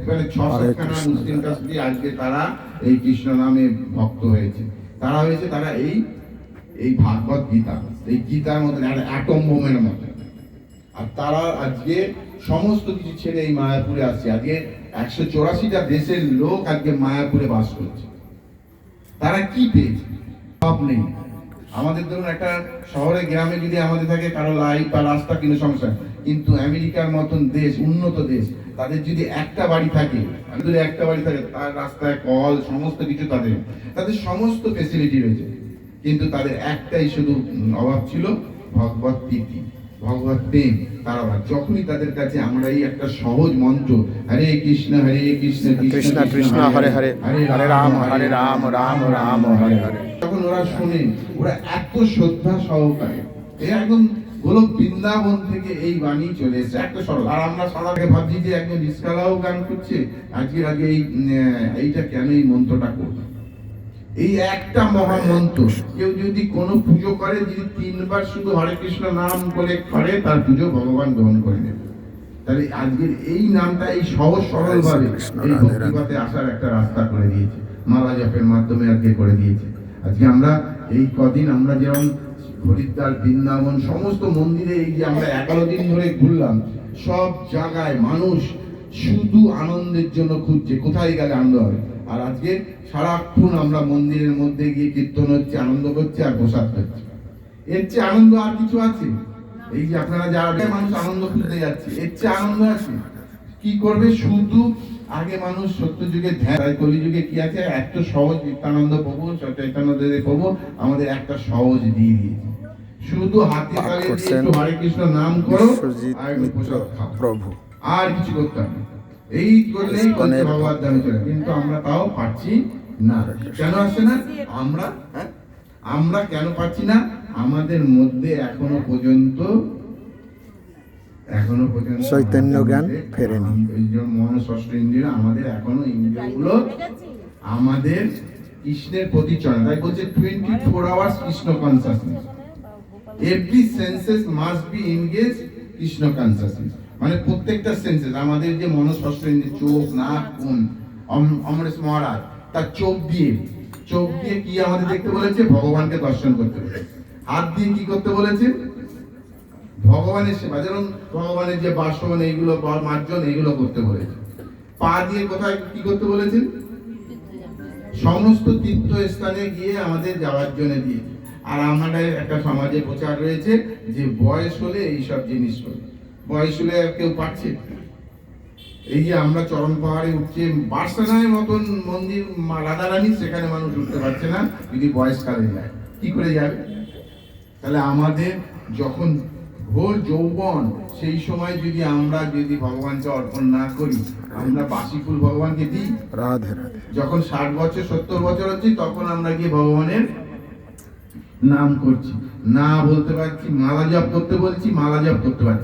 মানে 6-7খানা মুসলিম কাস্ট্রি আজকে তারা এই কৃষ্ণ নামে ভক্ত হয়েছে। তারা হয়েছে তারা এই ভাগবত গীতা, এই গীতার মধ্যে একটা অ্যাটম বোমের মতো। আর তারা আজকে সমস্ত কিছু ছেড়ে এই মায়াপুরে আসছে। আজকে 184টা দেশের লোক আজকে মায়াপুরে বাস করছে। তারা কি পেয়েছে? সব নেই। আমাদের ধরুন একটা শহরে গ্রামে যদি আমাদের থাকে কারো লাইট বা রাস্তা কোনো সমস্যা, কিন্তু আমেরিকার মতন দেশ, উন্নত দেশ, তাদের যদি একটা বাড়ি থাকে তার রাস্তায় কল সমস্ত কিছু, তাদের সমস্ত ফেসিলিটি রয়েছে, কিন্তু তাদের একটাই শুধু অভাব ছিল, ভগবত প্রীতি, ভগবত প্রেম। তারা যখনই তাদের কাছে আমরা এই একটা সহজ মন্ত্র, হরে কৃষ্ণ কৃষ্ণ কৃষ্ণ হরে হরে, হরে রাম রাম রাম হরে হরে, তখন ওরা শোনে, ওরা এত শ্রদ্ধা সহকারে, একদম গোলক বৃন্দাবন থেকে এই বাণী চলে এসেছে, একটা সরল। আর আমরা সবাইকে ভাবছি যে একজন রিস্কালাও গান করছে, আজকে এইটা কেন এই মন্ত্রটা করবে? এই একটা মহামন্ত্র, কেউ যদি কোনো পুজো করে, যদি 3বার শুধু হরে কৃষ্ণ নাম বলে করে, তার পুজো ভগবান গ্রহণ করে নেবে। তাহলে আজকের এই নামটা এই সহজ সরল ভাবে এই ভক্তিপথে আসার একটা রাস্তা করে দিয়েছে, মালা জপের মাধ্যমে আজকে করে দিয়েছে। আজকে আমরা এই কদিন আমরা যেমন হরিদ্বার, বৃন্দাবন, সমস্ত মন্দিরে এই যে আমরা 11 দিন ধরে ঘুরলাম, সব জায়গায় মানুষ শুধু আনন্দের জন্য খুঁজছে কোথায় গেলে আনন্দ হবে। আর আজকে সারাক্ষণ আমরা মন্দিরের মধ্যে গিয়ে কীর্তন হচ্ছে, আনন্দ করছে আর প্রসাদ খাচ্ছে। এর চেয়ে আনন্দ আর কিছু আছে? এই যে আপনারা যারা মানুষ আনন্দ খুঁজতে যাচ্ছে, এর চেয়ে আনন্দ আছে? কি করবে? শুধু আগে মানুষ সত্য যুগে ধ্যান, কলিযুগে কি আছে, এত সহজ নিত্যানন্দ প্রভু, চৈতন্য প্রভু আমাদের একটা সহজ দিয়ে দিয়েছে, শুধু হাতে তালে দিয়ে একটু হরে কৃষ্ণ নাম করো আর প্রসাদ খাও, প্রভু আর কিছু করতে হবে। এই করলেই ভগবত ধামে চলে। কিন্তু আমরা তাও পারছি না। কেন আসছে না? আমরা কেন পারছি না? আমাদের মধ্যে এখনো পর্যন্ত চৈতন্য জ্ঞান ফেরেনি। মন ষষ্ঠ ইন্দ্রিয়, আমাদের এখনো ইন্দ্রিয়গুলো আমাদের কৃষ্ণের প্রতি চলে। তাই বলছে 24 hours Krishna consciousness, every senses must be engage Krishna consciousness. মানে প্রত্যেকটা সেন্সেস, আমাদের যে মন ষষ্ঠ ইন্দ্রিয়, চোখ, নাক, কান, অমরেশ মহারাজ তার চোখ দিয়ে কি আমাদের দেখতে বলেছে? ভগবানকে দর্শন করতে বলেছে। হাত দিয়ে কি করতে বলেছে? ভগবানের সেবা, যেমন ভগবানের যে বাসন, এইগুলো মার্জন, এইগুলো করতে বলেছে। পা দিয়ে কোথায় কি করতে বলেছে? সমস্ত তীর্থ স্থানে গিয়ে আমাদের যাওয়ার জন্য দিয়েছে। আর আমাদের একটা সমাজে প্রচার রয়েছে যে বয়স হলে এইসব জিনিস করে, বয়স হলে কেউ পাচ্ছে। এই যে আমরা চরণ পাহাড়ে উঠছে, বার্সানার মতন মন্দির রাধারানী, সেখানে মানুষ উঠতে পারছে না যদি বয়সকালে যায়। কি করে যাবে? তাহলে আমাদের যখন ঘোর যৌবন, সেই সময় যদি ভগবানকে অর্পণ না করি, আমরা বাসি ফুল ভগবানকে দিই। রাধে রাধে। যখন 60 বছর 70 বছর হচ্ছে, তখন আমরা গিয়ে ভগবানের নাম করছি, না বলতে পারছি, মালা জপ করতে বলছি, মালা জপ করতে পারছি।